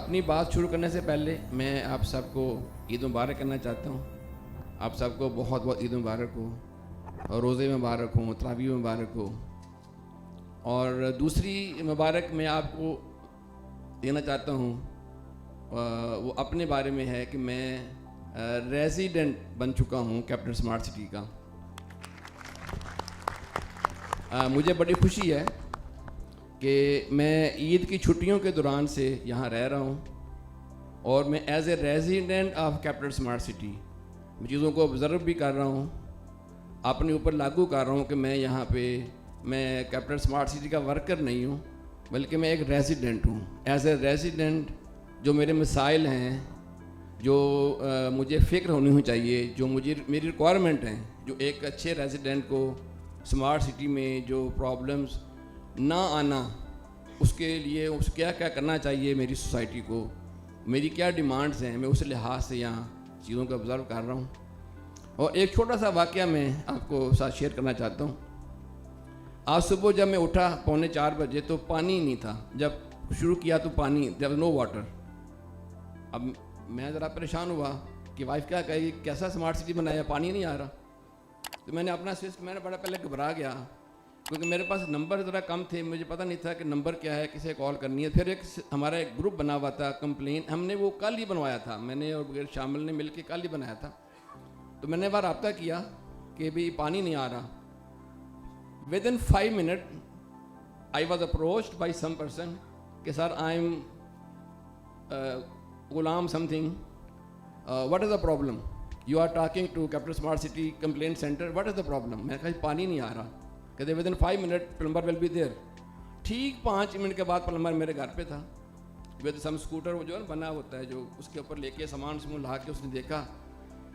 اپنی بات شروع کرنے سے پہلے میں آپ سب کو عید مبارک کرنا چاہتا ہوں. آپ سب کو بہت بہت عید مبارک ہو, اور روزے مبارک ہوں, تراویح مبارک ہو. اور دوسری مبارک میں آپ کو دینا چاہتا ہوں وہ اپنے بارے میں ہے کہ میں ریزیڈنٹ بن چکا ہوں کیپٹن اسمارٹ سٹی کا. مجھے بڑی خوشی ہے کہ میں عید کی چھٹیوں کے دوران سے یہاں رہ رہا ہوں, اور میں as a resident of captain smart city میں چیزوں کو آبزرو بھی کر رہا ہوں, اپنے اوپر لاگو کر رہا ہوں کہ میں یہاں پہ میں کیپٹن اسمارٹ سٹی کا ورکر نہیں ہوں, بلکہ میں ایک ریزیڈنٹ ہوں. ایز اے ریزیڈنٹ جو میرے مسائل ہیں, جو مجھے فکر ہونی چاہیے, جو میری ریکوائرمنٹ ہیں, جو ایک اچھے ریزیڈنٹ کو اسمارٹ سٹی میں جو پرابلمس نہ آنا, اس کے لیے اس کیا کیا کرنا چاہیے میری سوسائٹی کو, میری کیا ڈیمانڈز ہیں, میں اس لحاظ سے یہاں چیزوں کو آبزرو کر رہا ہوں. اور ایک چھوٹا سا واقعہ میں آپ کو ساتھ شیئر کرنا چاہتا ہوں. آج صبح جب میں اٹھا 4:45 بجے تو پانی نہیں تھا. جب شروع کیا تو پانی, جب نو واٹر. اب میں ذرا پریشان ہوا کہ وائف کیا کہے گی, کیسا اسمارٹ سٹی بنایا, پانی نہیں آ رہا. تو میں نے اپنا میں نے بڑا پہلے گھبرا گیا, کیونکہ میرے پاس نمبر ذرا کم تھے, مجھے پتہ نہیں تھا کہ نمبر کیا ہے, کسے کال کرنی ہے. پھر ہمارا ایک گروپ بنا ہوا تھا کمپلین, ہم نے وہ کل ہی بنوایا تھا, میں نے اور بغیر شامل نے مل کے کل ہی بنایا تھا. تو میں نے بار رابطہ کیا کہ بھئی پانی نہیں آ رہا. Within 5 minute I was approached by some person کہ sir I am Ghulam something, what is the problem, you are talking to captain smart city complaint centre, what is the problem. میں نے کہا پانی نہیں آ رہا. کہتے within 5 minute plumber will be there. ٹھیک 5 منٹ کے بعد پلمبر میرے گھر پہ تھا ود سم اسکوٹر, وہ جو ہے بنا ہوتا ہے جو اس کے اوپر لے کے سامان سے لا کے اس نے دیکھا.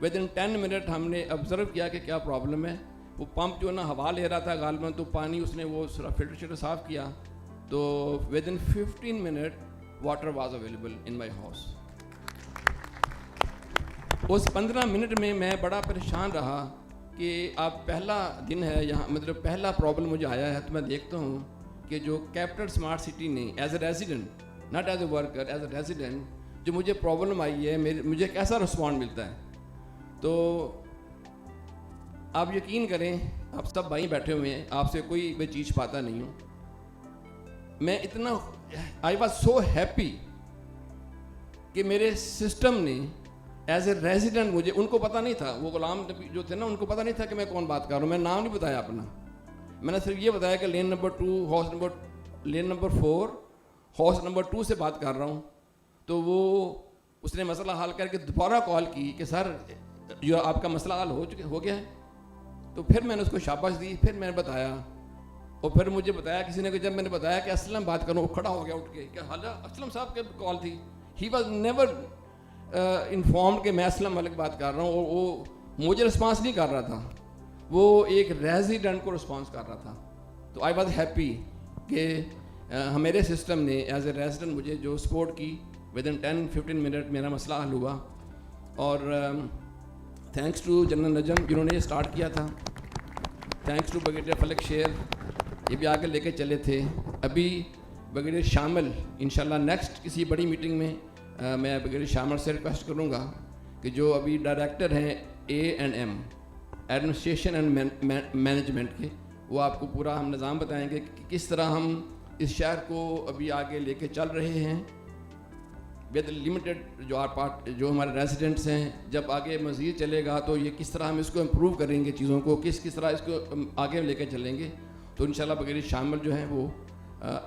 ودن 10 منٹ ہم نے آبزرو کیا کہ کیا پرابلم ہے. وہ پمپ جو ہے نا ہوا لے رہا تھا غالباً, تو پانی اس نے وہ فلٹر شلٹر صاف کیا, تو within 15 minute water was available in my house. اس 15 منٹ میں میں بڑا پریشان رہا کہ اب پہلا دن ہے یہاں, مطلب پہلا پرابلم مجھے آیا ہے. تو میں دیکھتا ہوں کہ جو کیپٹن اسمارٹ سٹی نے as a resident, not as a worker, as a resident جو مجھے پرابلم آئی ہے, مجھے کیسا رسپانڈ ملتا ہے. تو آپ یقین کریں, آپ سب بھائی بیٹھے ہوئے ہیں, آپ سے کوئی میں چیز پاتا نہیں ہوں. میں اتنا آئی واز سو ہیپی کہ میرے سسٹم نے ایز اے ریزیڈنٹ مجھے, ان کو پتہ نہیں تھا, وہ غلام جو تھے نا ان کو پتہ نہیں تھا کہ میں کون بات کر رہا ہوں. میں نام نہیں بتایا اپنا, میں نے صرف یہ بتایا کہ لین نمبر 4 ہاؤس نمبر 2 سے بات کر رہا ہوں. تو وہ اس نے مسئلہ حل کر کے دوبارہ کال کی کہ سر جو آپ کا مسئلہ حل ہو گیا ہے. تو پھر میں نے اس کو شاباش دی, پھر میں نے بتایا, اور پھر مجھے بتایا کسی نے کہ جب میں نے بتایا کہ اسلم بات کروں, وہ کھڑا ہو گیا اٹھ کے کہ حالا اسلم صاحب کی کال تھی. ہی واز نیور انفارمڈ کہ میں اسلم ملک بات کر رہا ہوں, اور وہ مجھے رسپانس نہیں کر رہا تھا, وہ ایک ریزیڈنٹ کو رسپانس کر رہا تھا. تو آئی واز ہیپی کہ میرے سسٹم نے ایز اے ریزیڈنٹ مجھے جو سپورٹ کی. ودن 10-15 منٹ میرا مسئلہ حل ہوا, اور تھینکس ٹو جنرل نجم جنہوں نے یہ اسٹارٹ کیا تھا, تھینکس ٹو بریگیڈیئر فلک شیر, یہ بھی آگے لے کے چلے تھے. ابھی بریگیڈیئر شامل انشاءاللہ نیکسٹ کسی بڑی میٹنگ میں میں بریگیڈیئر شامل سے ریکویسٹ کروں گا کہ جو ابھی ڈائریکٹر ہیں A&M ایڈمنسٹریشن اینڈ مینجمنٹ کے, وہ آپ کو پورا ہم نظام بتائیں گے کہ کس طرح ہم اس شہر کو ابھی آگے لے کے چل رہے ہیں ود لمیٹڈ جو ہمارے ریزیڈنٹس ہیں. جب آگے مزید چلے گا تو یہ کس طرح ہم اس کو امپروو کریں گے, چیزوں کو کس طرح اس کو آگے لے کے چلیں گے. تو انشاءاللہ بغیر شامل جو ہیں وہ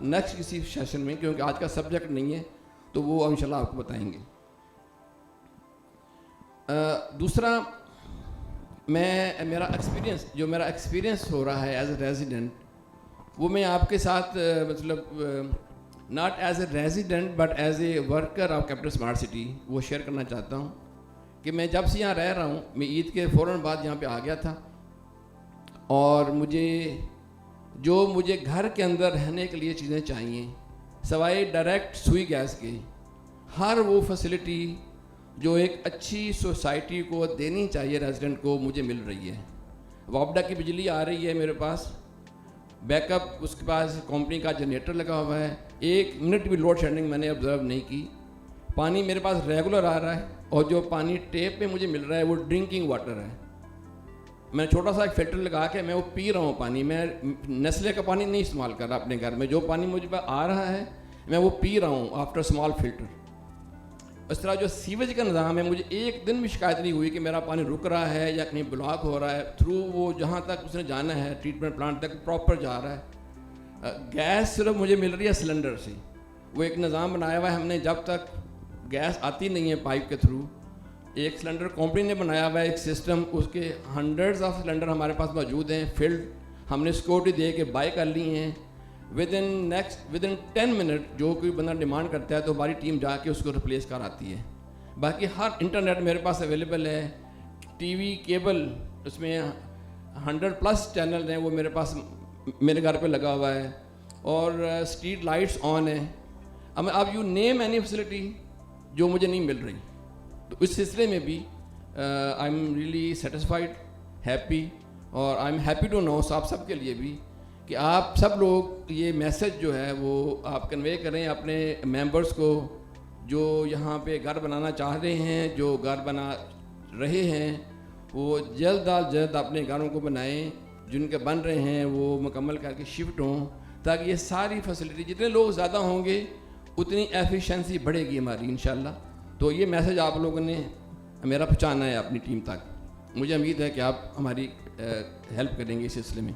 نیکسٹ کسی سیشن میں, کیونکہ آج کا سبجیکٹ نہیں ہے, تو وہ انشاءاللہ آپ کو بتائیں گے. دوسرا میرا ایکسپیرینس ہو رہا ہے ایز اے ریزیڈنٹ, وہ میں آپ کے ساتھ مطلب not as a resident but as a worker of captain smart city وہ شیئر کرنا چاہتا ہوں. کہ میں جب سے یہاں رہ رہا ہوں, میں عید کے فوراً بعد یہاں پہ آ گیا تھا, اور مجھے گھر کے اندر رہنے کے لیے چیزیں چاہیے سوائے ڈائریکٹ سوئی گیس کے, ہر وہ فیسلٹی جو ایک اچھی سوسائٹی کو دینی چاہیے ریزیڈنٹ کو, مجھے مل رہی ہے. وابڈا کی بجلی آ رہی ہے میرے پاس, بیک اپ اس کے پاس کمپنی کا جنریٹر لگا ہوا ہے, 1 منٹ بھی لوڈ شیڈنگ میں نے آبزرو نہیں کی. پانی میرے پاس ریگولر آ رہا ہے اور جو پانی ٹیپ پہ مجھے مل رہا ہے وہ ڈرنکنگ واٹر ہے. میں چھوٹا سا ایک فلٹر لگا کے میں وہ پی رہا ہوں پانی. میں نیسلے کا پانی نہیں استعمال کر رہا اپنے گھر میں. جو پانی مجھے پاس آ رہا ہے میں وہ پی رہا ہوں آفٹر اسمال فلٹر. اس طرح جو سیویج کا نظام ہے, مجھے ایک دن بھی شکایت نہیں ہوئی کہ میرا پانی رک رہا ہے یا کہیں بلاک ہو رہا ہے. تھرو وہ جہاں تک اس نے جانا ہے ٹریٹمنٹ پلانٹ تک پراپر جا رہا ہے. گیس صرف مجھے مل رہی ہے سلنڈر سے. وہ ایک نظام بنایا ہوا ہے ہم نے, جب تک گیس آتی نہیں ہے پائپ کے تھرو, ایک سلنڈر کمپنی نے بنایا ہوا ہے ایک سسٹم, اس کے ہنڈریڈز آف سلنڈر ہمارے پاس موجود ہیں فلڈ. ہم نے سیکورٹی دے کے بائی کر لی ہیں. ود ان 10 منٹ جو کوئی بندہ ڈیمانڈ کرتا ہے تو ہماری ٹیم جا کے اس کو ریپلیس کر آتی ہے. باقی ہر انٹرنیٹ میرے پاس اویلیبل ہے. ٹی وی کیبل اس میں 100+ چینل ہیں, وہ میرے پاس میرے گھر پہ لگا ہوا ہے. اور اسٹریٹ لائٹس آن ہیں. اب یو نیم اینی فیسلٹی جو مجھے نہیں مل رہی. تو اس سلسلے میں بھی I am really satisfied, happy. اور I am happy to know آپ سب کے لیے بھی کہ آپ سب لوگ یہ میسج جو ہے وہ آپ کنوے کریں اپنے ممبرس کو, جو یہاں پہ گھر بنانا چاہ رہے ہیں, جو گھر بنا رہے ہیں, وہ جلد از جلد اپنے گھروں کو بنائیں. جن کے بن رہے ہیں وہ مکمل کر کے شفٹ ہوں, تاکہ یہ ساری فیسلٹی, جتنے لوگ زیادہ ہوں گے اتنی ایفیشنسی بڑھے گی ہماری انشاءاللہ. تو یہ میسج آپ لوگوں نے میرا پہنچانا ہے اپنی ٹیم تک. مجھے امید ہے کہ آپ ہماری ہیلپ کریں گے اس سلسلے میں.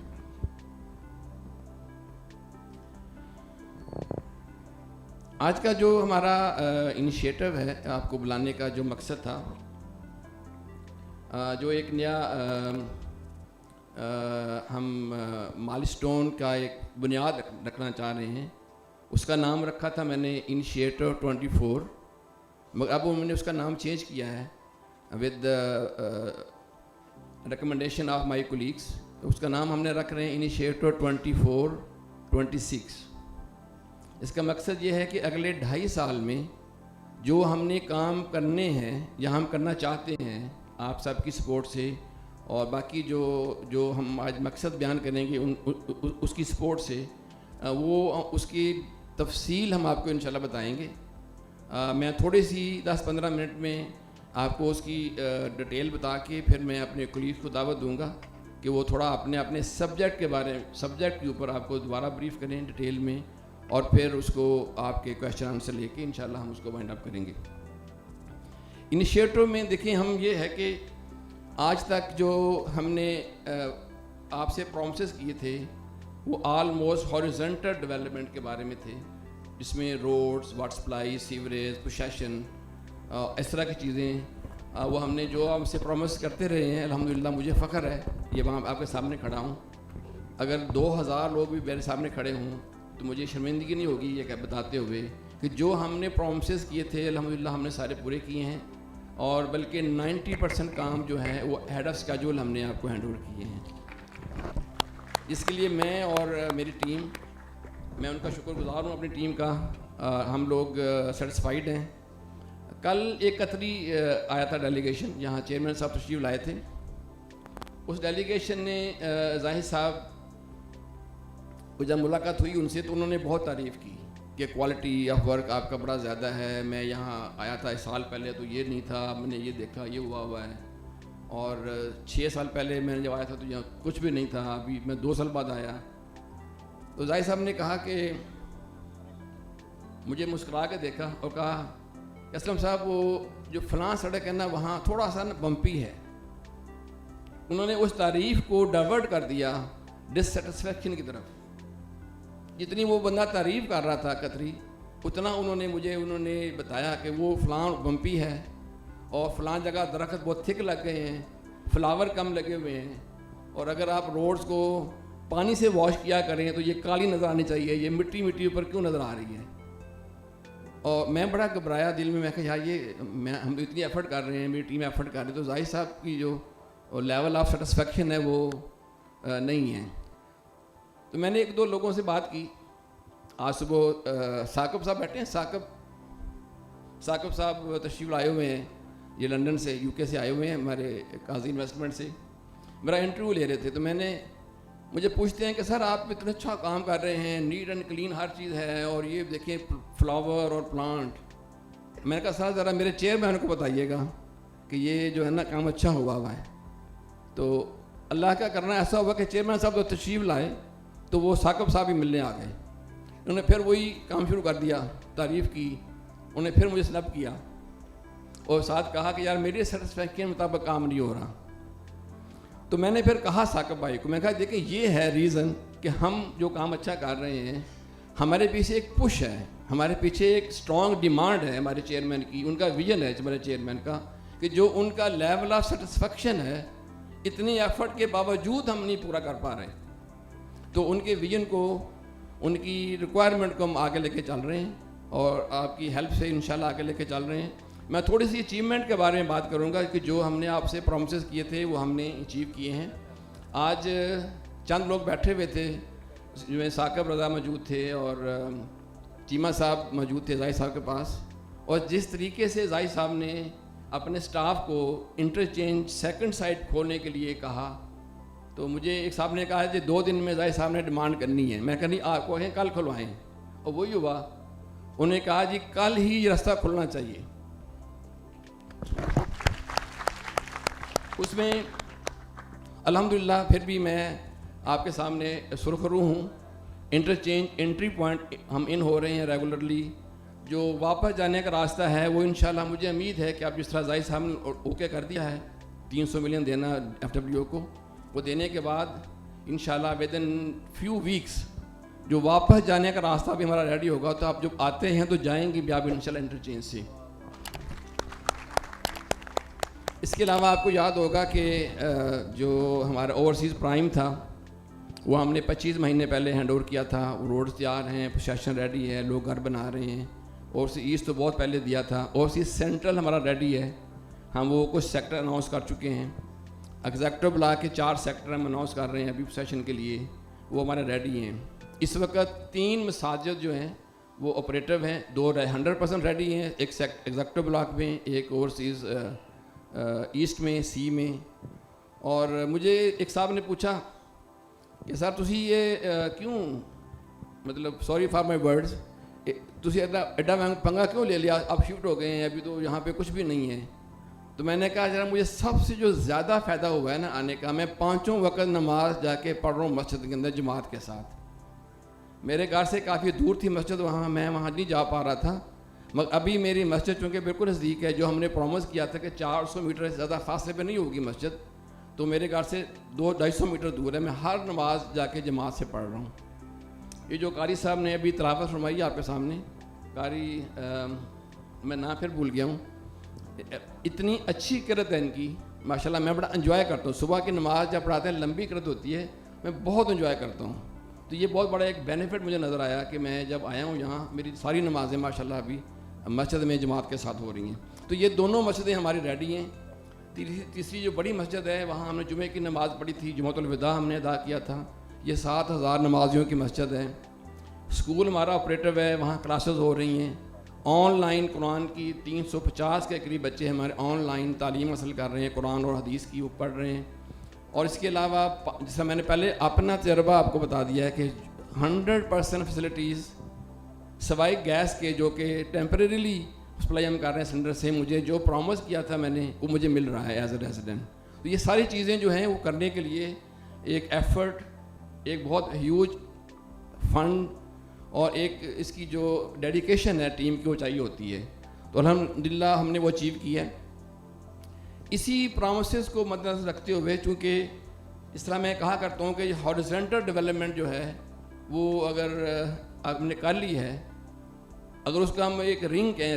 آج کا جو ہمارا انیشیٹو ہے, آپ کو بلانے کا جو مقصد تھا, جو ایک نیا ہم مائلسٹون کا ایک بنیاد رکھنا چاہ رہے ہیں, اس کا نام رکھا تھا میں نے انیشیٹو 24. مگر اب میں نے اس کا نام چینج کیا ہے with recommendation of my colleagues. اس کا نام ہم نے رکھ رہے ہیں انیشیٹو 24-26. اس کا مقصد یہ ہے کہ اگلے 2.5 سال میں جو ہم نے کام کرنے ہیں یا ہم کرنا چاہتے ہیں آپ سب کی سپورٹ سے, اور باقی جو ہم آج مقصد بیان کریں گے اس کی سپورٹ سے, وہ اس کی تفصیل ہم آپ کو انشاءاللہ بتائیں گے. میں تھوڑی سی 10-15 منٹ میں آپ کو اس کی ڈیٹیل بتا کے پھر میں اپنے کولیگ کو دعوت دوں گا کہ وہ تھوڑا اپنے سبجیکٹ کے اوپر آپ کو دوبارہ بریف کریں ڈیٹیل میں, اور پھر اس کو آپ کے کویشچن آنسر لے کے انشاءاللہ ہم اس کو وائنڈ اپ کریں گے. انیشیٹو میں دیکھیں ہم یہ ہے کہ آج تک جو ہم نے آپ سے پرومسز کیے تھے وہ آلموسٹ ہاریزونٹل ڈیولپمنٹ کے بارے میں تھے, جس میں roads, water supply, sewerage, procession, اس طرح کی چیزیں وہ ہم نے جو ہم سے پرومس کرتے رہے ہیں. الحمدللہ مجھے فخر ہے یہ وہاں آپ کے سامنے کھڑا ہوں. اگر 2000 لوگ بھی میرے سامنے کھڑے ہوں تو مجھے شرمندگی نہیں ہوگی یہ بتاتے ہوئے کہ جو ہم نے پرومسز کیے تھے الحمدللہ ہم نے سارے پورے کیے ہیں, اور بلکہ 90% کام جو ہے وہ ہیڈ آف اسکیجول ہم نے آپ کو ہینڈ اوور کیے ہیں. اس کے لیے میں اور میری ٹیم, میں ان کا شکر گزار ہوں اپنی ٹیم کا. ہم لوگ سیٹسفائیڈ ہیں. کل ایک قطری آیا تھا ڈیلیگیشن, یہاں چیئرمین صاحب تشریف لائے تھے. اس ڈیلیگیشن نے ظاہر صاحب کو جب ملاقات ہوئی ان سے تو انہوں نے بہت تعریف کی کہ کوالٹی آف ورک آپ کا بڑا زیادہ ہے. میں یہاں آیا تھا 1 سال پہلے تو یہ نہیں تھا, میں نے یہ دیکھا یہ ہوا ہے, اور 6 سال پہلے میں نے جب آیا تھا تو یہاں کچھ بھی نہیں تھا, ابھی میں 2 سال بعد آیا. تو ظاہر صاحب نے کہا کہ مجھے مسکرا کے دیکھا اور کہا اسلم صاحب وہ جو فلاں سڑک ہے نا وہاں تھوڑا سا بمپی ہے. انہوں نے اس تعریف کو ڈائیورٹ کر دیا ڈسسیٹسفیکشن کی طرف. جتنی وہ بندہ تعریف کر رہا تھا قطری, اتنا انہوں نے بتایا کہ وہ فلاں بمپی ہے اور فلاں جگہ درخت بہت تھک لگ گئے ہیں, فلاور کم لگے ہوئے ہیں, اور اگر آپ روڈز کو پانی سے واش کیا کریں تو یہ کالی نظر آنی چاہیے, یہ مٹی اوپر کیوں نظر آ رہی ہے. اور میں بڑا گھبرایا دل میں کہا یار یہ ہم تو اتنی ایفرٹ کر رہے ہیں, میری ٹیم ایفرٹ کر رہی ہے, تو ظاہر صاحب کی جو لیول آف سیٹسفیکشن ہے وہ نہیں ہے. تو میں نے 1-2 لوگوں سے بات کی. آج صبح ثاقب صاحب بیٹھے ہیں, ثاقب صاحب تشریف لائے ہوئے ہیں, یہ لندن سے UK سے آئے ہوئے ہیں ہمارے قاضی انویسٹمنٹ سے. میرا انٹرویو لے رہے تھے تو مجھے پوچھتے ہیں کہ سر آپ اتنا اچھا کام کر رہے ہیں, نیٹ اینڈ کلین ہر چیز ہے, اور یہ دیکھیں فلاور اور پلانٹ, میں نے کہا سر ذرا میرے چیئرمین کو بتائیے گا کہ یہ جو ہے نا کام اچھا ہوا ہے. تو اللہ کا کرنا ایسا ہوا کہ چیئرمین صاحب تو تشریف لائے تو وہ ثاقب صاحب بھی ملنے آ گئے. انہوں نے پھر وہی کام شروع کر دیا, تعریف کی, انہوں نے پھر مجھے سنب کیا اور ساتھ کہا کہ یار میری سیٹسفیکشن کے مطابق کام نہیں ہو رہا. تو میں نے پھر کہا ثاقب بھائی کو, میں کہا دیکھیں یہ ہے ریزن کہ ہم جو کام اچھا کر رہے ہیں, ہمارے پیچھے ایک پش ہے, ہمارے پیچھے ایک اسٹرانگ ڈیمانڈ ہے ہمارے چیئرمین کی, ان کا ویژن ہے ہمارے چیئرمین کا کہ جو ان کا لیول آف سیٹسفیکشن ہے اتنی ایفرٹ کے باوجود ہم نہیں پورا کر پا رہے. تو ان کے ویژن کو, ان کی ریکوائرمنٹ کو ہم آگے لے کے چل رہے ہیں اور آپ کی ہیلپ سے انشاءاللہ آگے لے کے چل رہے ہیں. میں تھوڑی سی اچیومنٹ کے بارے میں بات کروں گا کہ جو ہم نے آپ سے پرومسز کیے تھے وہ ہم نے اچیو کیے ہیں. آج چند لوگ بیٹھے ہوئے تھے, جو میں ثاقب رضا موجود تھے اور چیمہ صاحب موجود تھے زاہد صاحب کے پاس, اور جس طریقے سے زاہد صاحب نے اپنے سٹاف کو انٹرچینج سیکنڈ سائٹ کھولنے کے لیے کہا, تو مجھے ایک صاحب نے کہا کہ 2 دن میں زاہد صاحب نے ڈیمانڈ کرنی ہے. میں کہا نہیں, آپ کو کہیں کل کھلوائیں, اور وہی ہوا. انہوں نے کہا جی کل ہی یہ راستہ کھلنا چاہیے. اس میں الحمدللہ پھر بھی میں آپ کے سامنے سرخرو ہوں. انٹرچینج انٹری پوائنٹ ہم ان ہو رہے ہیں ریگولرلی. جو واپس جانے کا راستہ ہے وہ انشاءاللہ مجھے امید ہے کہ آپ جس طرح زاہد صاحب نے اوکے کر دیا ہے 300 ملین دینا ایف ڈبلیو کو, وہ دینے کے بعد انشاءاللہ ود ان فیو ویکس جو واپس جانے کا راستہ بھی ہمارا ریڈی ہوگا. تو آپ جب آتے ہیں تو جائیں گے بھی آپ انشاءاللہ انٹرچینج سے. اس کے علاوہ آپ کو یاد ہوگا کہ جو ہمارا اوورسیز پرائم تھا وہ ہم نے 25 مہینے پہلے ہینڈ اوور کیا تھا. روڈز تیار ہیں, پروسیشن ریڈی ہے, لوگ گھر بنا رہے ہیں. اوورسیز ایسٹ تو بہت پہلے دیا تھا. اوورسیز سینٹرل ہمارا ریڈی ہے, ہم وہ کچھ سیکٹر اناؤنس کر چکے ہیں. ایگزیکٹو بلاک کے 4 سیکٹر ہم اناؤنس کر رہے ہیں ابھی پروسیشن کے لیے, وہ ہمارے ریڈی ہیں. اس وقت 3 مساجد جو ہیں وہ آپریٹو ہیں, 2 100% ریڈی ہیں, ایک ایگزیکٹو بلاک میں, ایک اوورسیز ایسٹ میں, سی میں. اور مجھے ایک صاحب نے پوچھا کہ سر تسی یہ کیوں, مطلب سوری فار مائی ورڈز, تسی ایڈا پنگا کیوں لے لیا, آپ شفٹ ہو گئے ہیں, ابھی تو یہاں پہ کچھ بھی نہیں ہے. تو میں نے کہا ذرا مجھے سب سے جو زیادہ فائدہ ہوا ہے نا آنے کا, میں 5 وقت نماز جا کے پڑھ رہا ہوں مسجد کے اندر جماعت کے ساتھ. میرے گھر سے کافی دور تھی مسجد, میں وہاں نہیں جا پا رہا تھا, مگر ابھی میری مسجد چونکہ بالکل نزدیک ہے, جو ہم نے پرومس کیا تھا کہ 400 میٹر سے زیادہ فاصلے پہ نہیں ہوگی مسجد, تو میرے گھر سے 200-250 میٹر دور ہے. میں ہر نماز جا کے جماعت سے پڑھ رہا ہوں. یہ جو قاری صاحب نے ابھی تلاوت فرمائی آپ کے سامنے, قاری میں نام پھر بھول گیا ہوں, اتنی اچھی قرت ہے ان کی ماشاءاللہ. میں بڑا انجوائے کرتا ہوں, صبح کی نماز جب پڑھاتے ہیں لمبی قرت ہوتی ہے, میں بہت انجوائے کرتا ہوں. تو یہ بہت بڑا ایک بینیفٹ مجھے نظر آیا کہ میں جب آیا ہوں یہاں, میری ساری نمازیں ماشاءاللہ ابھی مسجد میں جماعت کے ساتھ ہو رہی ہیں. تو یہ دونوں مسجدیں ہماری ریڈی ہیں. تیسری جو بڑی مسجد ہے وہاں ہم نے جمعے کی نماز پڑھی تھی, جمعۃ الوداع ہم نے ادا کیا تھا. یہ 7000 نمازیوں کی مسجد ہے. اسکول ہمارا آپریٹو ہے, وہاں کلاسز ہو رہی ہیں. آن لائن قرآن کی 350 کے قریب بچے ہمارے آن لائن تعلیم حاصل کر رہے ہیں, قرآن اور حدیث کی وہ پڑھ رہے ہیں. اور اس کے علاوہ جیسا میں نے پہلے اپنا تجربہ آپ کو بتا دیا ہے کہ 100% فیسلٹیز سوائے گیس کے, جو کہ ٹیمپریریلی سپلائی ہم کر رہے ہیں سلنڈر سے, مجھے جو پرومس کیا تھا میں نے وہ مجھے مل رہا ہے ایز اے ریزیڈنٹ. تو یہ ساری چیزیں جو ہیں وہ کرنے کے لیے ایک ایفرٹ, ایک بہت ہیوج فنڈ اور ایک اس کی جو ڈیڈیکیشن ہے ٹیم کی وہ چاہیے ہوتی ہے. تو الحمدللہ ہم نے وہ اچیو کیا ہے. اسی پرومسز کو مد نظر رکھتے ہوئے, چونکہ اس طرح میں کہا کرتا ہوں کہ ہارزنٹل ڈیولپمنٹ جو ہے وہ اگر آپ نے کر لی ہے, اگر اس کا ہم ایک رنگ کہیں,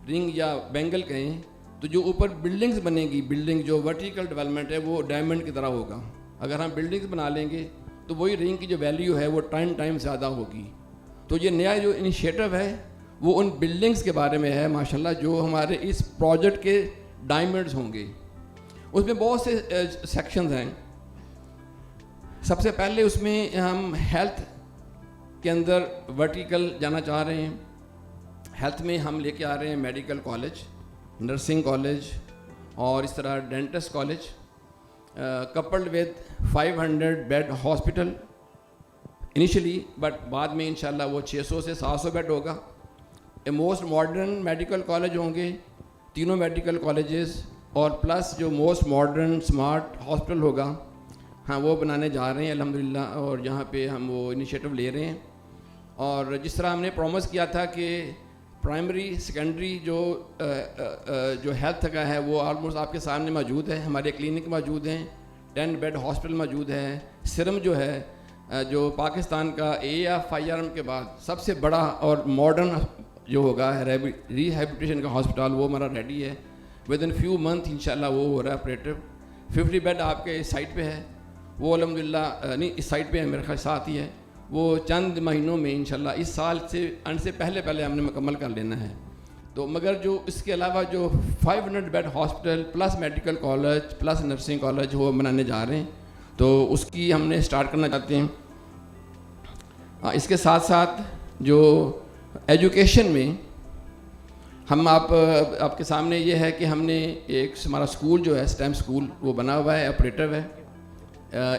رنگ یا بینگل کہیں, تو جو اوپر بلڈنگز بنے گی, بلڈنگ جو ورٹیکل ڈیولپمنٹ ہے وہ ڈائمنڈ کی طرح ہوگا. اگر ہم بلڈنگز بنا لیں گے تو وہی رنگ کی جو ویلیو ہے وہ 10 ٹائم زیادہ ہوگی. تو یہ نیا جو انیشیٹو ہے وہ ان بلڈنگز کے بارے میں ہے ماشاءاللہ, جو ہمارے اس پروجیکٹ کے ڈائمنڈز ہوں گے. اس میں بہت سے سیکشنز ہیں. سب سے پہلے اس میں ہم ہیلتھ کے اندر ورٹیکل جانا چاہ رہے ہیں. ہیلتھ میں ہم لے کے آ رہے ہیں میڈیکل کالج, نرسنگ کالج اور اس طرح dentist college, coupled with 500 bed hospital initially, but بعد میں انشاءاللہ وہ 600 سے 700 بیڈ ہوگا. موسٹ ماڈرن میڈیکل کالج ہوں گے، تینوں میڈیکل کالجز، اور پلس جو موسٹ ماڈرن سمارٹ ہاسپٹل ہوگا، ہاں وہ بنانے جا رہے ہیں الحمدللہ، اور یہاں پہ ہم وہ انیشیٹو لے رہے ہیں. اور جس طرح ہم نے پرومس کیا تھا کہ پرائمری سیکنڈری جو ہیلتھ کا ہے وہ آلموسٹ آپ کے سامنے موجود ہے. ہمارے کلینک موجود ہیں، 10 بیڈ ہاسپٹل موجود ہے. سرم جو ہے جو پاکستان کا AFIRM کے بعد سب سے بڑا اور ماڈرن جو ہوگا ریہیبلیٹیشن کا ہاسپٹل، وہ ہمارا ریڈی ہے. ود ان فیو منتھ انشاءاللہ وہ ہو رہا ہے آپریٹو. 50 بیڈ آپ کے اس سائٹ پہ ہے، وہ الحمدللہ نہیں اس سائٹ پہ ہے، میرے خیال ساتھ ہی ہے. وہ چند مہینوں میں انشاءاللہ اس سال سے پہلے ہم نے مکمل کر لینا ہے. تو مگر جو اس کے علاوہ جو 500 bed hospital plus medical college plus nursing college وہ بنانے جا رہے ہیں، تو اس کی ہم نے اسٹارٹ کرنا چاہتے ہیں. اس کے ساتھ ساتھ جو ایجوکیشن میں ہم آپ کے سامنے یہ ہے کہ ہم نے ایک ہمارا اسکول جو ہے STEM اسکول وہ بنا ہوا ہے، آپریٹو ہے.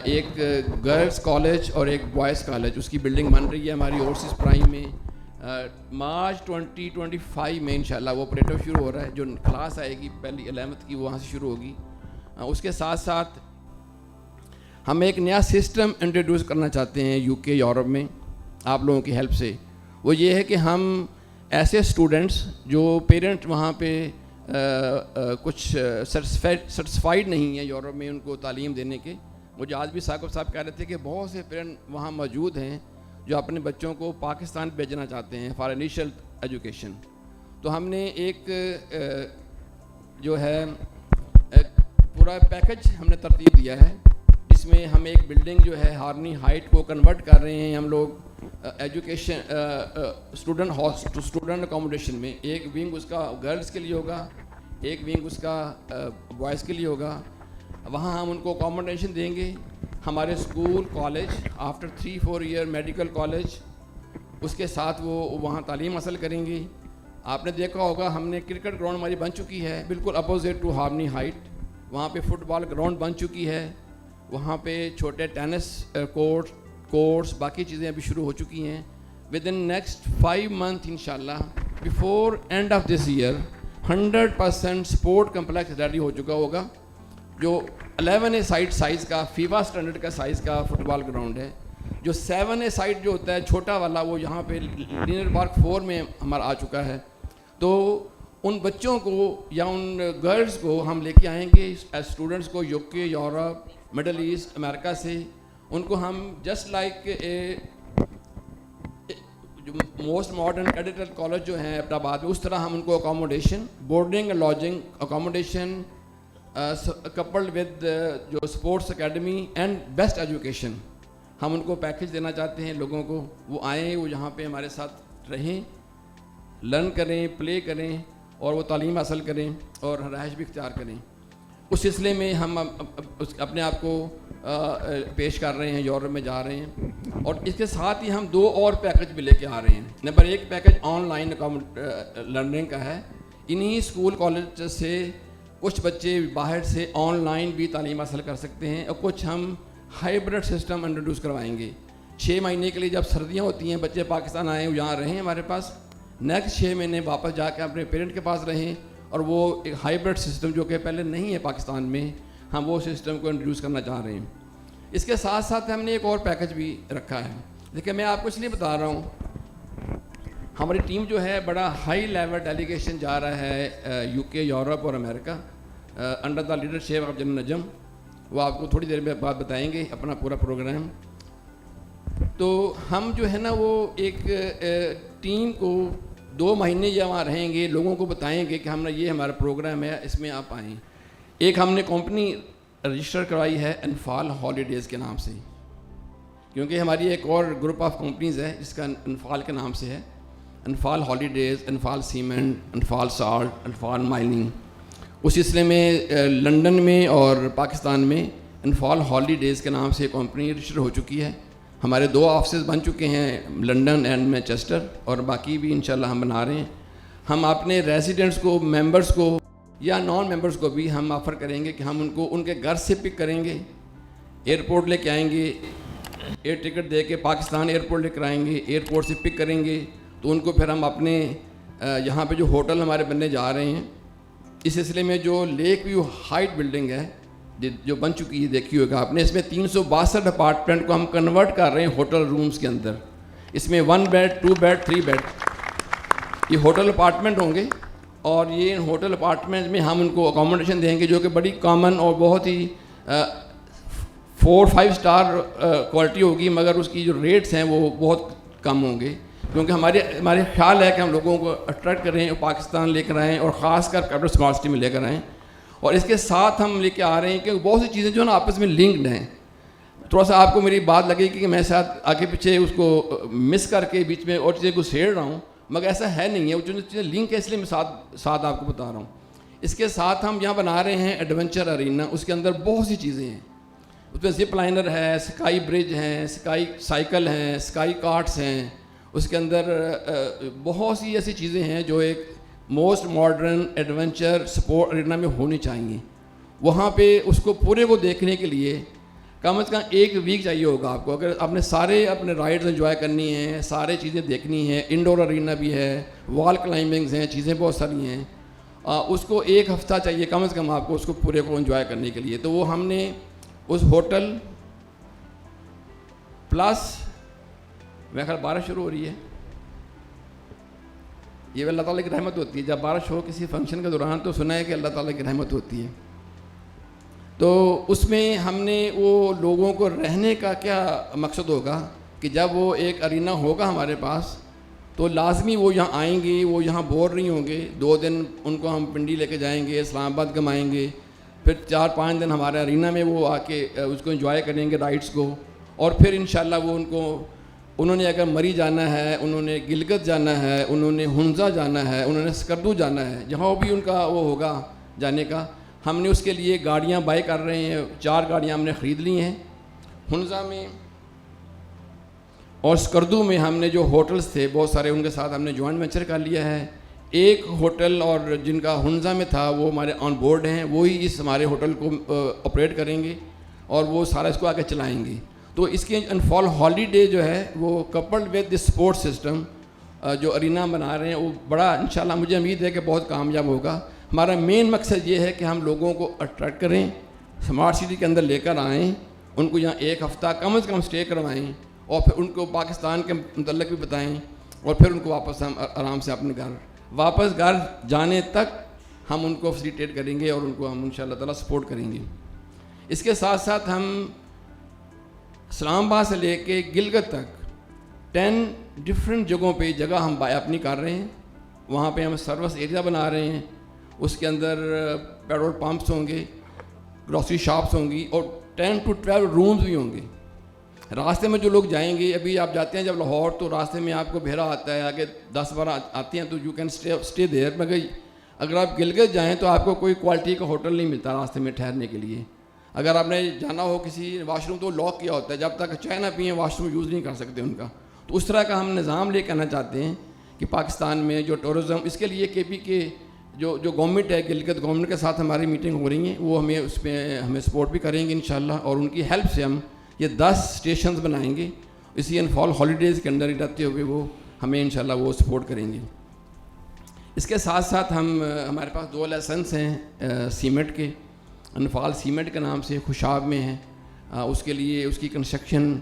ایک گرلز کالج اور ایک بوائز کالج، اس کی بلڈنگ بن رہی ہے ہماری اوورسیز پرائم میں. مارچ 2025 میں انشاءاللہ وہ آپریٹو شروع ہو رہا ہے. جو کلاس آئے گی پہلی 11th کی وہاں سے شروع ہوگی. اس کے ساتھ ساتھ ہم ایک نیا سسٹم انٹروڈیوس کرنا چاہتے ہیں UK یورپ میں آپ لوگوں کی ہیلپ سے. وہ یہ ہے کہ ہم ایسے اسٹوڈنٹس جو پیرنٹ وہاں پہ کچھ سرٹیفائڈ نہیں ہیں یورپ میں ان کو تعلیم دینے کے. مجھے آج بھی ثاقب صاحب کہہ رہے تھے کہ بہت سے پیرنٹ وہاں موجود ہیں جو اپنے بچوں کو پاکستان بھیجنا چاہتے ہیں فار انیشل ایجوکیشن. تو ہم نے ایک جو ہے پورا پیکج ہم نے ترتیب دیا ہے. اس میں ہم ایک بلڈنگ جو ہے ہارنی ہائٹ کو کنورٹ کر رہے ہیں ہم لوگ ایجوکیشن اسٹوڈنٹ اکوموڈیشن میں. ایک ونگ اس کا گرلز کے لیے ہوگا، ایک ونگ اس کا بوائز کے لیے ہوگا. وہاں ہم ان کو اکوموڈیشن دیں گے. ہمارے school college after 3-4 year medical college اس کے ساتھ وہ وہاں تعلیم حاصل کریں گے. آپ نے دیکھا ہوگا ہم نے کرکٹ گراؤنڈ ہماری بن چکی ہے بالکل اپوزٹ ٹو ہارنی ہائٹ. وہاں پہ فٹ بال گراؤنڈ بن چکی ہے. وہاں پہ چھوٹے ٹینس کورٹس باقی چیزیں ابھی شروع ہو چکی ہیں. ود ان نیکسٹ 5 منتھ انشاءاللہ before end of this year 100% sport complex ready ہو چکا ہوگا. جو 11A سائز کا فیفا اسٹینڈرڈ کا سائز کا فٹ بال گراؤنڈ ہے. جو 7A سائٹ جو ہوتا ہے چھوٹا والا وہ یہاں پہ لینئر پارک 4 میں ہمارا آ چکا ہے. تو ان بچوں کو یا ان گرلز کو ہم لے کے آئیں گے اسٹوڈنٹس کو UK یورپ مڈل ایسٹ امریکہ سے. ان کو ہم جسٹ لائک جو موسٹ ماڈرن ایڈیٹل کالج جو ہیں اپنا آباد میں اس طرح ہم ان کو accommodation boarding and lodging accommodation coupled with جو sports academy and best education ہم ان کو پیکج دینا چاہتے ہیں لوگوں کو. وہ آئیں، وہ یہاں پہ ہمارے ساتھ رہیں، لرن کریں، پلے کریں اور وہ تعلیم حاصل کریں اور رہائش بھی اختیار کریں. اس سلسلے میں ہم اپنے آپ کو پیش کر رہے ہیں، یورپ میں جا رہے ہیں. اور اس کے ساتھ ہی ہم 2 اور پیکج بھی لے کے آ رہے ہیں. Number 1 package on line learning کا ہے. انہی اسکول کالج سے کچھ بچے باہر سے آن لائن بھی تعلیم حاصل کر سکتے ہیں اور کچھ ہم ہائبرڈ سسٹم انٹروڈیوس کروائیں گے. 6 مہینے کے لیے جب سردیاں ہوتی ہیں بچے پاکستان آئیں یہاں رہیں ہمارے پاس. نیکسٹ 6 مہینے واپس جا کے اپنے پیرنٹ کے پاس رہیں. اور وہ ایک ہائبرڈ سسٹم جو کہ پہلے نہیں ہے پاکستان میں، ہم وہ سسٹم کو انٹروڈیوس کرنا چاہ رہے ہیں. اس کے ساتھ ساتھ ہم نے ایک اور پیکج بھی رکھا ہے. دیکھیں میں آپ کو اس لیے بتا رہا ہوں، ہماری ٹیم جو ہے بڑا ہائی لیول ڈیلیگیشن جا رہا ہے UK یورپ اور America under the leadership of general Najm. وہ آپ کو تھوڑی دیر میں بعد بتائیں گے اپنا پورا پروگرام. تو ہم جو ہے نا وہ ایک ٹیم کو 2 مہینے یا وہاں رہیں گے، لوگوں کو بتائیں گے کہ یہ ہمارا پروگرام ہے، اس میں آپ آئیں. ایک ہم نے کمپنی رجسٹر کروائی ہے انفال ہالیڈیز کے نام سے، کیونکہ ہماری ایک اور گروپ آف کمپنیز ہے جس کا انفال کے نام سے ہے. انفال ہالیڈیز، انفال سیمنٹ، انفال سالٹ، انفال مائننگ. اس سلسلے میں لنڈن میں اور پاکستان میں انفال ہالیڈیز کے نام سے کمپنی رجسٹر ہو چکی ہے. ہمارے 2 آفسز بن چکے ہیں لنڈن اینڈ مانچسٹر، اور باقی بھی انشاءاللہ ہم بنا رہے ہیں. ہم اپنے ریزیڈنٹس کو، ممبرس کو یا نان ممبرس کو بھی ہم آفر کریں گے کہ ہم ان کو ان کے گھر سے پک کریں گے، ایئرپورٹ لے کے آئیں گے، ایئر ٹکٹ دے کے پاکستان ایئرپورٹ لے کر آئیں گے، ایئرپورٹ سے پک کریں گے. تو ان کو پھر ہم اپنے یہاں پہ جو ہوٹل ہمارے بننے جا رہے ہیں، اس سلسلے میں جو لیک ویو ہائٹ بلڈنگ ہے جو بن چکی ہے، دیکھی ہوگا آپ نے، اس میں 362 اپارٹمنٹ کو ہم کنورٹ کر رہے ہیں ہوٹل رومز کے اندر. اس میں 1 بیڈ 2 بیڈ 3 بیڈ یہ ہوٹل اپارٹمنٹ ہوں گے، اور یہ ہوٹل اپارٹمنٹ میں ہم ان کو اکاموڈیشن دیں گے جو کہ بڑی کامن اور بہت ہی 4-5 اسٹار کوالٹی ہوگی، مگر اس کی جو ریٹس ہیں وہ بہت کم ہوں گے، کیونکہ ہمارے خیال ہے کہ ہم لوگوں کو اٹریکٹ کریں اور پاکستان لے کر آئیں، اور خاص کر کیپٹل اسمارٹ سٹی میں لے کر آئیں. اور اس کے ساتھ ہم لے کے آ رہے ہیں کہ بہت سی چیزیں جو نا آپس میں لنکڈ ہیں. تھوڑا سا آپ کو میری بات لگے گی کہ میں ساتھ آگے پیچھے اس کو مس کر کے بیچ میں اور چیزیں کو سیڑ رہا ہوں، مگر ایسا ہے نہیں ہے. وہ جو چیزیں لنک ہے اس لیے میں ساتھ آپ کو بتا رہا ہوں. اس کے ساتھ ہم یہاں بنا رہے ہیں ایڈونچر ارینا. اس کے اندر بہت سی چیزیں ہیں. اس میں زپ لائنر ہے، اسکائی برج ہیں، اسکائی سائیکل ہیں، اسکائی کارٹس ہیں. اس کے اندر بہت سی ایسی چیزیں ہیں جو ایک most modern adventure sport arena میں ہونی چاہیے. وہاں پہ اس کو پورے کو دیکھنے کے لیے کم از کم 1 ویک چاہیے ہوگا آپ کو. اگر آپ نے سارے اپنے رائڈز انجوائے کرنی ہیں، سارے چیزیں دیکھنی ہیں، انڈور ارینا بھی ہے، وال کلائمبنگز ہیں، چیزیں بہت ساری ہیں، اس کو 1 ہفتہ چاہیے کم از کم آپ کو اس کو پورے کو انجوائے کرنے کے لیے. تو وہ ہم نے اس ہوٹل پلس میرے خیال بارش شروع ہو رہی ہے. یہ اللہ تعالیٰ کی رحمت ہوتی ہے، جب بارش ہو کسی فنکشن کے دوران تو سنا ہے کہ اللہ تعالیٰ کی رحمت ہوتی ہے. تو اس میں ہم نے وہ لوگوں کو رہنے کا کیا مقصد ہوگا کہ جب وہ ایک ارینا ہوگا ہمارے پاس تو لازمی وہ یہاں آئیں گے، وہ یہاں بور نہیں ہوں گے. 2 دن ان کو ہم پنڈی لے کے جائیں گے، اسلام آباد گھمائیں گے، پھر 4-5 دن ہمارے ارینا میں وہ آ کے اس کو انجوائے کریں گے رائڈس کو. اور پھر انشاءاللہ وہ انہوں نے اگر مری جانا ہے، انہوں نے گلگت جانا ہے، انہوں نے ہنزا جانا ہے، انہوں نے سکردو جانا ہے، جہاں بھی ان کا وہ ہوگا جانے کا، ہم نے اس کے لیے گاڑیاں بائی کر رہے ہیں. 4 گاڑیاں ہم نے خرید لی ہیں. ہنزا میں اور سکردو میں ہم نے جو ہوٹلز تھے بہت سارے ان کے ساتھ ہم نے جوائنٹ وینچر کر لیا ہے. ایک ہوٹل اور جن کا ہنزا میں تھا وہ ہمارے آن بورڈ ہیں، وہی اس ہمارے ہوٹل کو آپریٹ کریں گے اور وہ سارا اس کو آگے چلائیں گے. تو اس کے انفال ہالیڈے جو ہے وہ coupled with the support system جو ارینا بنا رہے ہیں وہ بڑا انشاءاللہ مجھے امید ہے کہ بہت کامیاب ہوگا. ہمارا مین مقصد یہ ہے کہ ہم لوگوں کو اٹریکٹ کریں، اسمارٹ سٹی کے اندر لے کر آئیں، ان کو یہاں 1 ہفتہ کم از کم اسٹے کروائیں، اور پھر ان کو پاکستان کے متعلق بھی بتائیں، اور پھر ان کو واپس ہم آرام سے اپنے واپس گھر جانے تک ہم ان کو فیسیلیٹیٹ کریں گے اور ان کو ہم انشاءاللہ تعالیٰ سپورٹ کریں گے. اس کے ساتھ ساتھ ہم اسلام آباد سے لے کے گلگت تک 10 ڈفرینٹ جگہوں پہ جگہ ہم اپنی کر رہے ہیں. وہاں پہ ہم سروس ایریا بنا رہے ہیں، اس کے اندر پیٹرول پمپس ہوں گے، گروسری شاپس ہوں گی، اور 10 to 12 رومز بھی ہوں گے. راستے میں جو لوگ جائیں گے، ابھی آپ جاتے ہیں جب لاہور تو راستے میں آپ کو بھیرا آتا ہے، آگے 10-12 آتے ہیں تو یو کین اسٹے دیر. مگر اگر آپ گلگت جائیں تو آپ کو کوئی کوالٹی کا ہوٹل نہیں ملتا راستے میں ٹھہرنے کے لیے. اگر آپ نے جانا ہو کسی واش روم تو لاک کیا ہوتا ہے، جب تک چائے نہ پئیں واش روم یوز نہیں کر سکتے ان کا. تو اس طرح کا ہم نظام لے کے آنا چاہتے ہیں کہ پاکستان میں جو ٹورزم، اس کے لیے KP کے جو گورنمنٹ ہے، گلگت گورنمنٹ کے ساتھ ہماری میٹنگ ہو رہی ہیں، وہ ہمیں اس پہ ہمیں سپورٹ بھی کریں گے انشاءاللہ، اور ان کی ہیلپ سے ہم یہ 10 اسٹیشنز بنائیں گے اسی انفال ہالیڈیز کے اندر ہی رہتے ہوئے، وہ ہمیں انشاءاللہ وہ سپورٹ کریں گے. اس کے ساتھ ساتھ ہمارے پاس 2 لائسنس ہیں سیمنٹ کے، انفال سیمنٹ کے نام سے خوشاب میں ہیں. اس کے لیے اس کی کنسٹرکشن،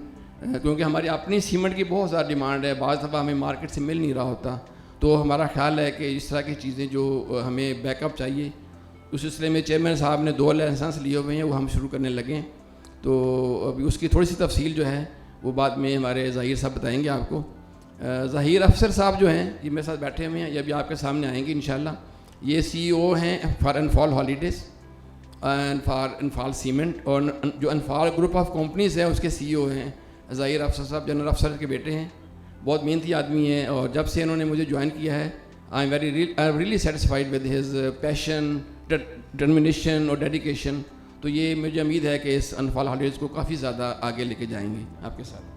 کیونکہ ہماری اپنی سیمنٹ کی بہت زیادہ ڈیمانڈ ہے، بعض دفعہ ہمیں مارکیٹ سے مل نہیں رہا ہوتا. تو ہمارا خیال ہے کہ اس طرح کی چیزیں جو ہمیں بیک اپ چاہیے، اس سلسلے میں چیئرمین صاحب نے 2 لائسنس لیے ہوئے ہیں، وہ ہم شروع کرنے لگے ہیں. تو ابھی اس کی تھوڑی سی تفصیل جو ہے وہ بعد میں ہمارے ظہیر صاحب بتائیں گے آپ کو. ظہیر افسر صاحب جو ہیں یہ میرے ساتھ بیٹھے ہوئے ہیں، یہ ابھی آپ کے سامنے آئیں گے انشاءاللہ. یہ CEO ہیں for Anfal holidays and for Anfal cement, اور جو انفال گروپ آف کمپنیز ہیں اس کے CEO ہیں ظہیر افسر صاحب، جنرل افسر کے بیٹے ہیں. بہت محنتی آدمی ہیں، اور جب سے انہوں نے مجھے جوائن کیا ہے آئی am really satisfied with his passion, determination اور ڈیڈیکیشن. تو یہ مجھے امید ہے کہ اس انفال ہالیڈیز کو کافی زیادہ آگے لے کے جائیں گے آپ کے ساتھ.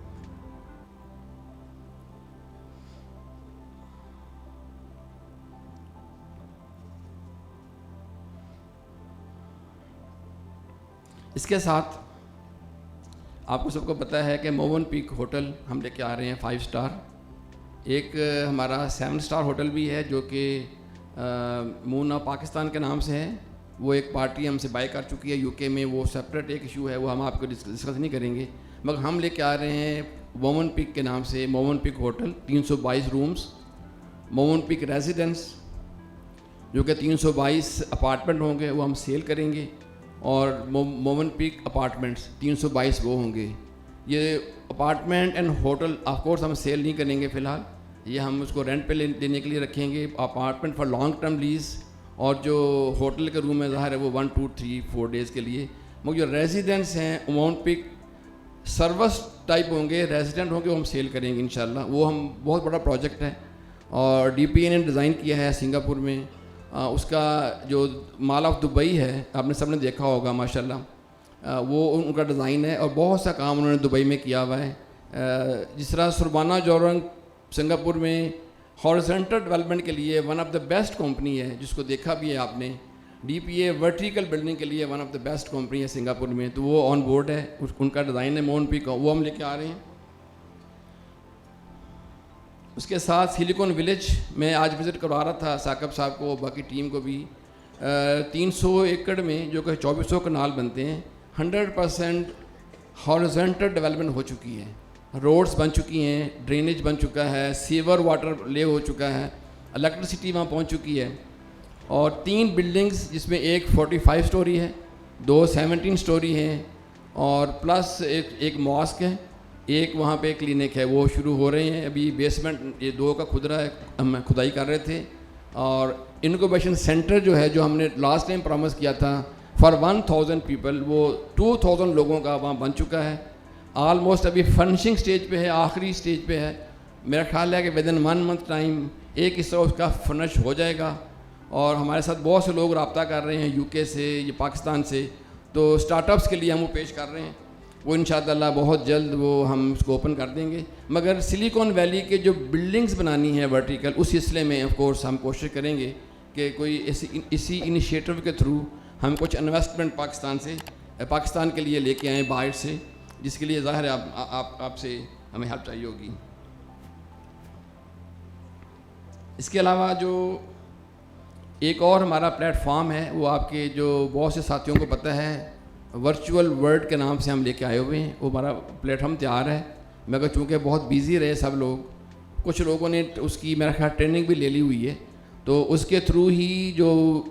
اس کے ساتھ آپ کو سب کو پتہ ہے کہ موون پیک ہوٹل ہم لے کے آ رہے ہیں 5 اسٹار. ایک ہمارا 7 اسٹار ہوٹل بھی ہے جو کہ مون آف پاکستان کے نام سے ہے. وہ ایک پارٹی ہم سے بائی کر چکی ہے UK میں, وہ سپریٹ ایک ایشو ہے, وہ ہم آپ کو ڈسکس نہیں کریں گے. مگر ہم لے کے آ رہے ہیں مومن پک کے نام سے, مومن پک ہوٹل 322 رومز, مومن پک ریزیڈنس جو کہ 322 اپارٹمنٹ ہوں گے وہ ہم سیل کریں گے, اور مومن پک اپارٹمنٹس 322 وہ ہوں گے. یہ apartment and hotel of course ہم سیل نہیں کریں گے فی الحال, یہ ہم اس کو رینٹ پہ دینے کے لیے رکھیں گے, apartment for long term lease, اور جو ہوٹل کے روم ہے ظاہر ہے وہ 1 2 3 4 ڈیز کے لیے. مگر جو ریزیڈنٹس ہیں مومن پک سروس ٹائپ ہوں گے, ریزیڈنٹ ہوں گے, وہ ہم سیل کریں گے انشاءاللہ. وہ ہم بہت بڑا پروجیکٹ ہے, اور DPA نے ڈیزائن کیا ہے سنگاپور میں. اس کا جو مال آف دبئی ہے آپ نے سب نے دیکھا ہوگا ماشاءاللہ, وہ ان کا ڈیزائن ہے, اور بہت سا کام انہوں نے دبئی میں کیا ہوا ہے. جس طرح سربانہ جورنگ سنگاپور میں ہارزنٹل ڈیولپمنٹ کے لیے one of the best company ہے, جس کو دیکھا بھی ہے آپ نے. DPA ورٹیکل بلڈنگ کے لیے one of the best company ہے سنگاپور میں, تو وہ آن بورڈ ہے, ان کا ڈیزائن ہے مون پک, وہ ہم لے کے آ رہے ہیں. اس کے ساتھ سلیکون ولیج میں آج وزٹ کروا رہا تھا ثاقب صاحب کو, باقی ٹیم کو بھی. 300 ایکڑ میں جو کہ 2400 کنال بنتے ہیں, 100% ہارزنٹل ڈیولپمنٹ ہو چکی ہے. روڈز بن چکی ہیں, ڈرینیج بن چکا ہے, سیور واٹر لے ہو چکا ہے, الیکٹریسٹی وہاں پہنچ چکی ہے, اور 3 بلڈنگز جس میں ایک 45 اسٹوری ہے, 2 17 اسٹوری ہیں, اور پلس ایک ماسک ہے, ایک وہاں پہ کلینک ہے, وہ شروع ہو رہے ہیں ابھی. بیسمنٹ یہ 2 کا کھدرا ہے, ہم کھدائی کر رہے تھے. اور انکوبیشن سینٹر جو ہے جو ہم نے لاسٹ ٹائم پرومس کیا تھا فار 1000 پیپل, وہ 2000 لوگوں کا وہاں بن چکا ہے. آلموسٹ ابھی فنشنگ سٹیج پہ ہے, آخری سٹیج پہ ہے. میرا خیال ہے کہ ودن 1 منتھ ٹائم ایک حصہ اس کا فنش ہو جائے گا. اور ہمارے ساتھ بہت سے لوگ رابطہ کر رہے ہیں UK سے, یہ پاکستان سے, تو اسٹارٹ اپس کے لیے ہم وہ پیش کر رہے ہیں. وہ انشاءاللہ بہت جلد وہ ہم اس کو اوپن کر دیں گے. مگر سلیکون ویلی کے جو بلڈنگز بنانی ہے ورٹیکل, اس سلسلے میں آف کورس ہم کوشش کریں گے کہ کوئی اسی انیشیٹو کے تھرو ہم کچھ انویسٹمنٹ پاکستان کے لیے لے کے آئیں باہر سے, جس کے لیے ظاہر ہے آپ سے ہمیں ہیلپ چاہیے ہوگی. اس کے علاوہ جو ایک اور ہمارا پلیٹ فارم ہے, وہ آپ کے جو بہت سے ساتھیوں کو پتہ ہے, ورچوئل ورلڈ کے نام سے ہم لے کے آئے ہوئے ہیں. وہ ہمارا پلیٹ فارم تیار ہے, مگر چونکہ بہت بیزی رہے سب لوگ, کچھ لوگوں نے اس کی میرا خیال ٹریننگ بھی لے لی ہوئی ہے, تو اس کے تھرو ہی جو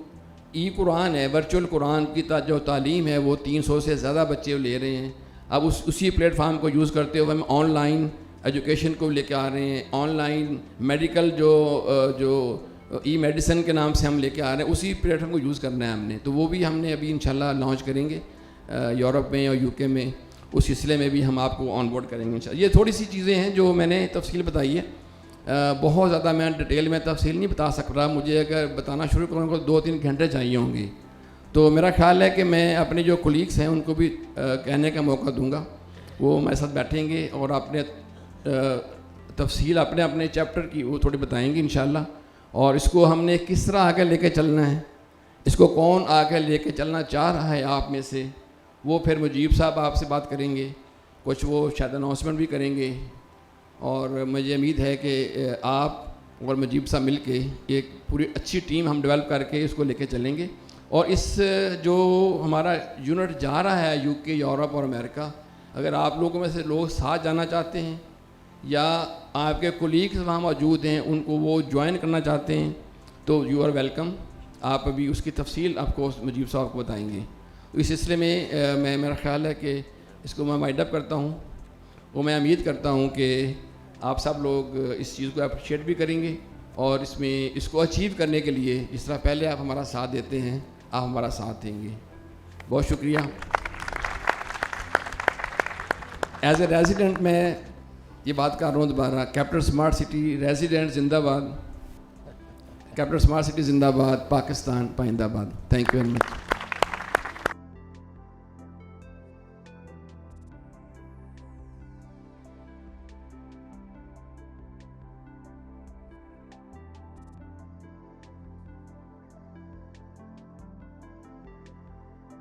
قرآن ہے, ورچوئل قرآن کی جو تعلیم ہے, وہ 300 سے زیادہ بچے لے رہے ہیں. اب اسی پلیٹ فارم کو یوز کرتے ہوئے ہم آن لائن ایجوکیشن کو لے کے آ رہے ہیں, آن لائن میڈیکل جو ای میڈیسن کے نام سے ہم لے کے آ رہے ہیں, اسی پلیٹ فارم کو یوز کرنا ہے ہم نے. تو وہ بھی ہم نے ابھی انشاءاللہ لانچ کریں گے یورپ میں اور UK میں, اس سلسلے میں بھی ہم آپ کو آن بورڈ کریں گے انشاءاللہ. یہ تھوڑی سی چیزیں ہیں جو میں نے تفصیل بتائی ہے, بہت زیادہ میں ڈیٹیل میں تفصیل نہیں بتا سک رہا. مجھے اگر بتانا شروع کروں کو 2-3 گھنٹے چاہیے ہوں گے. تو میرا خیال ہے کہ میں اپنے جو کولیگس ہیں ان کو بھی کہنے کا موقع دوں گا, وہ ہمارے ساتھ بیٹھیں گے اور اپنے تفصیل اپنے چیپٹر کی وہ تھوڑی بتائیں گے انشاءاللہ. اور اس کو ہم نے کس طرح آگے لے کے چلنا ہے, اس کو کون آگے لے کے چلنا چاہ رہا ہے آپ میں سے, وہ پھر مجیب صاحب آپ سے بات کریں گے, کچھ وہ شاید اناؤنسمنٹ بھی کریں گے. اور مجھے امید ہے کہ آپ اور مجیب صاحب مل کے ایک پوری اچھی ٹیم ہم ڈیولپ کر کے اس کو لے کے چلیں گے. اور اس جو ہمارا یونٹ جا رہا ہے UK, یورپ اور امریکہ, اگر آپ لوگوں میں سے لوگ ساتھ جانا چاہتے ہیں یا آپ کے کولیگز وہاں موجود ہیں ان کو وہ جوائن کرنا چاہتے ہیں, تو یو آر ویلکم. آپ ابھی اس کی تفصیل آپ کو مجیب صاحب کو بتائیں گے. اس سلسلے میں میرا خیال ہے کہ اس کو میں وائنڈ اپ کرتا ہوں. وہ میں امید کرتا ہوں کہ آپ سب لوگ اس چیز کو اپریشیٹ بھی کریں گے, اور اس کو اچیو کرنے کے لیے جس طرح پہلے آپ ہمارا ساتھ دیتے ہیں آپ ہمارا ساتھ دیں گے. بہت شکریہ. ایز اے ریزیڈنٹ میں یہ بات کر رہا ہوں دوبارہ, کیپٹل اسمارٹ سٹی ریزیڈنٹ زندہ باد, کیپٹل اسمارٹ سٹی زندہ باد, پاکستان پائندہ باد. Thank you very much.